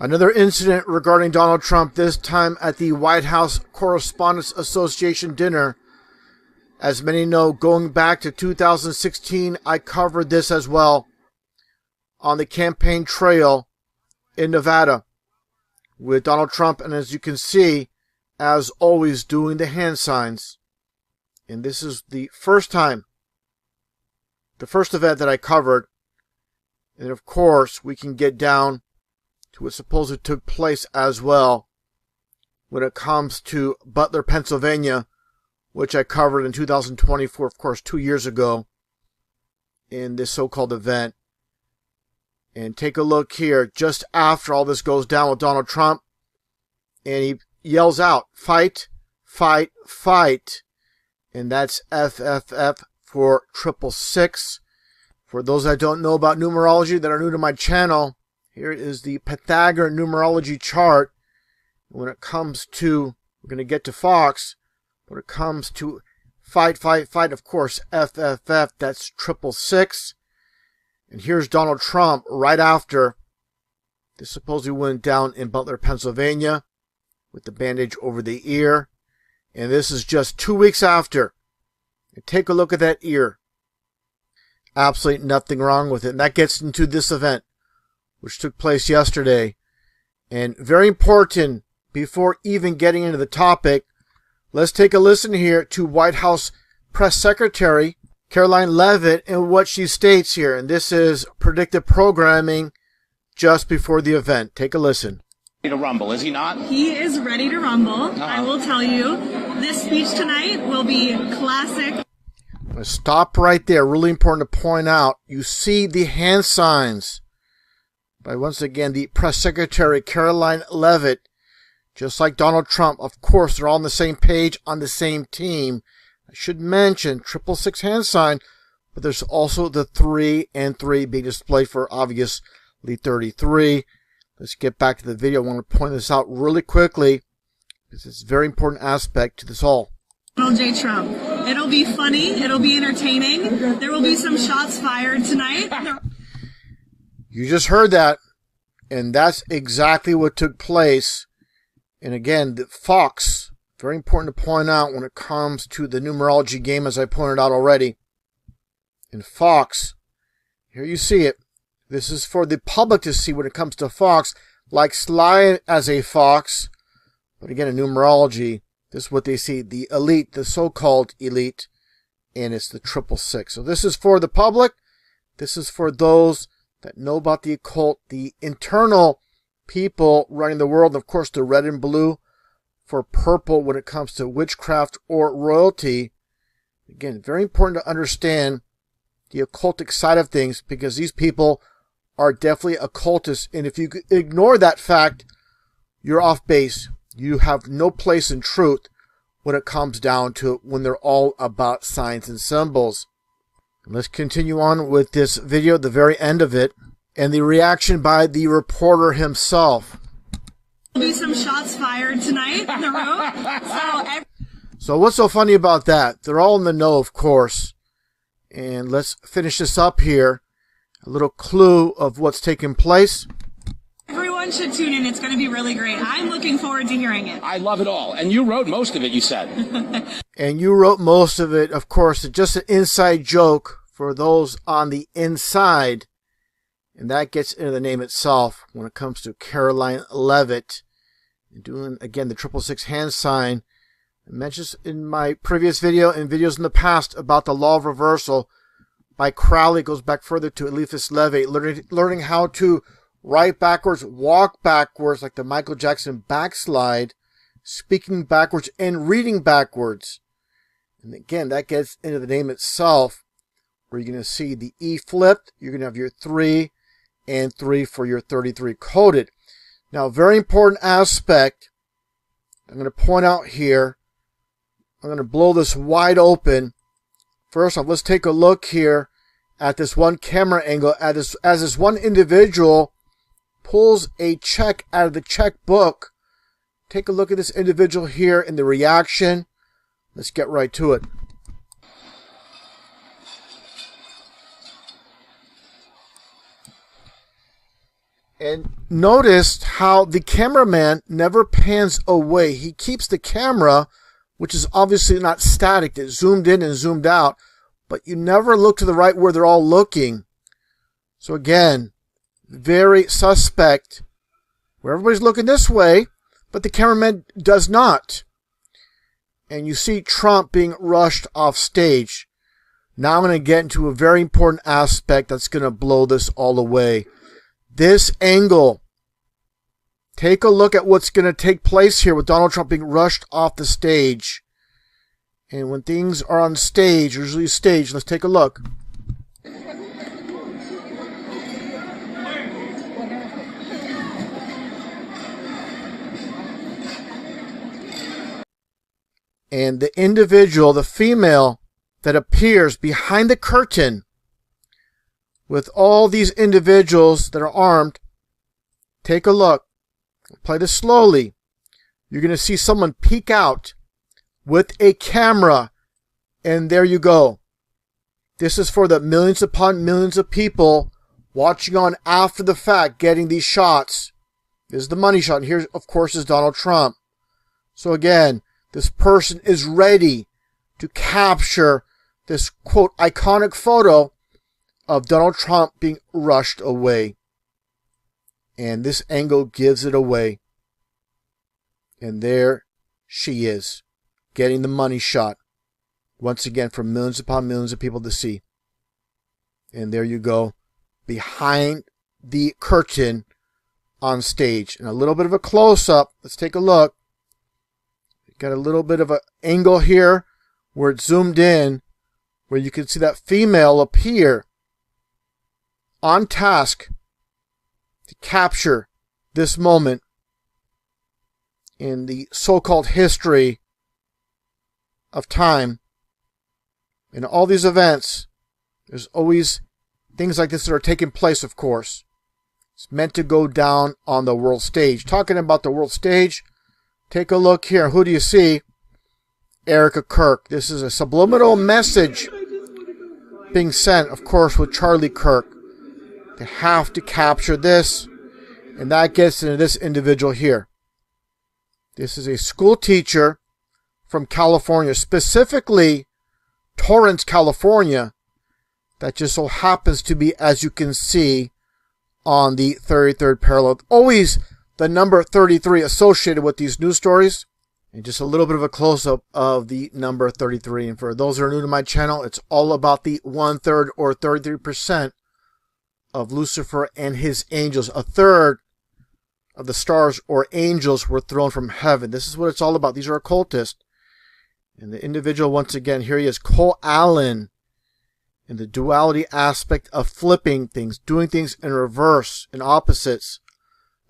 Another incident regarding Donald Trump, this time at the White House Correspondents Association dinner. As many know, going back to 2016, I covered this as well on the campaign trail in Nevada with Donald Trump. And as you can see, as always, doing the hand signs. And this is the first time, the first event that I covered. And of course, we can get down to what supposedly took place as well when it comes to Butler, Pennsylvania, which I covered in 2024, of course, 2 years ago in this so-called event. And take a look here, just after all this goes down with Donald Trump, and he yells out, "Fight, fight, fight." And that's FFF for 666. For those that don't know about numerology that are new to my channel, here is the Pythagorean numerology chart. When it comes to, we're going to get to Fox, when it comes to fight, fight, fight, of course, FFF, that's 666. And here's Donald Trump right after this supposedly went down in Butler, Pennsylvania, with the bandage over the ear. And this is just 2 weeks after. And take a look at that ear. Absolutely nothing wrong with it. And that gets into this event, which took place yesterday. And very important, before even getting into the topic, let's take a listen here to White House Press Secretary Karoline Leavitt and what she states here. And this is predictive programming just before the event. Take a listen. To rumble, is he not? He is ready to rumble. I will tell you, this speech tonight will be classic. I'm going to stop right there. Really important to point out. You see the hand signs by, once again, the press secretary, Karoline Leavitt. Just like Donald Trump, of course, they're all on the same page, on the same team. I should mention 666 hand sign, but there's also the 3 and 3 being displayed for obviously 33. Let's get back to the video. I want to point this out really quickly because it's a very important aspect to this all. Donald J. Trump. It'll be funny. It'll be entertaining. There will be some shots fired tonight. You just heard that, and that's exactly what took place. And again, the Fox, very important to point out when it comes to the numerology game, as I pointed out already. In Fox, here you see it. This is for the public to see when it comes to Fox, like Sly as a fox. But again, in numerology, this is what they see, the elite, the so-called elite, and it's the 666. So this is for the public. This is for those that know about the occult, the internal people running the world, and of course the red and blue for purple when it comes to witchcraft or royalty. Again, very important to understand the occultic side of things, because these people are definitely occultists, and if you ignore that fact, you're off base. You have no place in truth when it comes down to it, when they're all about signs and symbols. Let's continue on with this video, the very end of it, and the reaction by the reporter himself. There'll be some shots fired tonight in the room. So what's so funny about that? They're all in the know, of course. And let's finish this up here. A little clue of what's taking place. Everyone should tune in. It's going to be really great. I'm looking forward to hearing it. I love it all. And you wrote most of it, you said. And you wrote most of it, of course. It's just an inside joke for those on the inside. And that gets into the name itself when it comes to Karoline Leavitt. And doing, again, the 666 hand sign. I mentioned this in my previous video and videos in the past about the law of reversal by Crowley. It goes back further to Eliphas Levi, learning how to write backwards, walk backwards, like the Michael Jackson backslide, speaking backwards and reading backwards. And again, that gets into the name itself, where you're going to see the E flipped. You're going to have your 3 and 3 for your 33 coded. Now, very important aspect I'm going to point out here. I'm going to blow this wide open. First off, let's take a look here at this one camera angle as this one individual pulls a check out of the checkbook. Take a look at this individual here in the reaction. Let's get right to it. And notice how the cameraman never pans away. He keeps the camera, which is obviously not static. It's zoomed in and zoomed out, but you never look to the right where they're all looking. So again, very suspect where everybody's looking this way, but the cameraman does not. And you see Trump being rushed off stage. Now I'm going to get into a very important aspect that's going to blow this all away. This angle. Take a look at what's going to take place here with Donald Trump being rushed off the stage. And when things are on stage, usually staged, let's take a look. And the individual, the female that appears behind the curtain with all these individuals that are armed, take a look. Play this slowly. You're going to see someone peek out with a camera, and there you go. This is for the millions upon millions of people watching on after the fact, getting these shots. This is the money shot. And here, of course, is Donald Trump. So again, this person is ready to capture this, quote, iconic photo of Donald Trump being rushed away. And this angle gives it away. And there she is, getting the money shot. Once again, for millions upon millions of people to see. And there you go, behind the curtain on stage. And a little bit of a close-up. Let's take a look. Got a little bit of an angle here where it's zoomed in, where you can see that female appear on task to capture this moment in the so-called history of time. In all these events, there's always things like this that are taking place, of course. It's meant to go down on the world stage. Talking about the world stage, take a look here. Who do you see? Erica Kirk. This is a subliminal message being sent, of course, with Charlie Kirk. They have to capture this, and that gets into this individual here. This is a school teacher from California, specifically Torrance, California, that just so happens to be, as you can see, on the 33rd parallel. Always the number 33 associated with these news stories. And just a little bit of a close-up of the number 33. And for those who are new to my channel, it's all about the 1/3 or 33% of Lucifer and his angels. A third of the stars or angels were thrown from heaven. This is what it's all about. These are occultists. And the individual, once again, here he is, Cole Allen, in the duality aspect of flipping things, doing things in reverse, in opposites.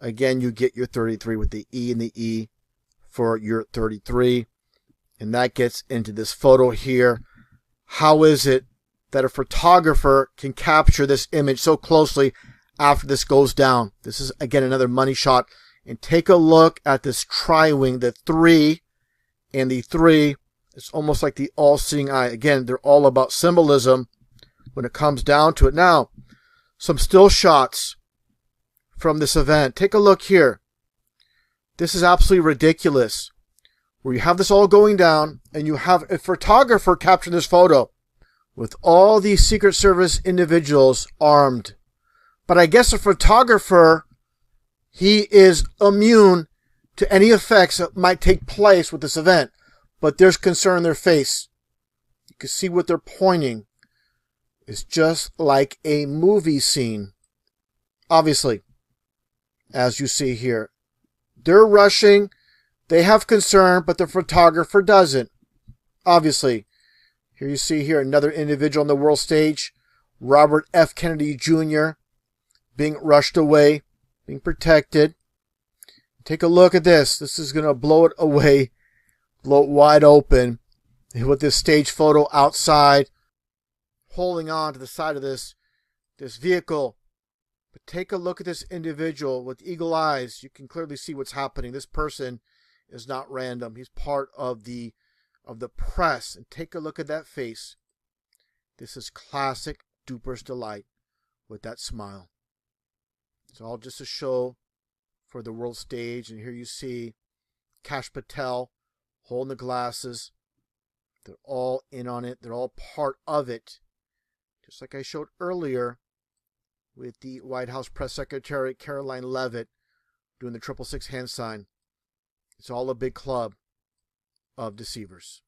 Again, you get your 33 with the E and the E for your 33. And that gets into this photo here. How is it that a photographer can capture this image so closely after this goes down? This is, again, another money shot. And take a look at this tri-wing, the 3 and the 3. It's almost like the all-seeing eye. Again, they're all about symbolism when it comes down to it. Now, some still shots from this event. Take a look here. This is absolutely ridiculous. Where you have this all going down, and you have a photographer capture this photo with all these Secret Service individuals armed. But I guess a photographer, he is immune to any effects that might take place with this event. But there's concern in their face. You can see what they're pointing. It's just like a movie scene. Obviously, as you see here, they're rushing. They have concern, but the photographer doesn't. Obviously, here you see here another individual on the world stage, Robert F. Kennedy Jr., being rushed away, being protected. Take a look at this. This is going to blow it away. Blow it wide open with this stage photo outside, holding on to the side of this vehicle. But take a look at this individual with eagle eyes. You can clearly see what's happening. This person is not random. He's part of the press. And take a look at that face. This is classic Duper's Delight with that smile. It's all just a show for the world stage. And here you see Kash Patel holding the glasses. They're all in on it. They're all part of it. Just like I showed earlier with the White House Press Secretary Caroline Leavitt doing the 666 hand sign. It's all a big club of deceivers.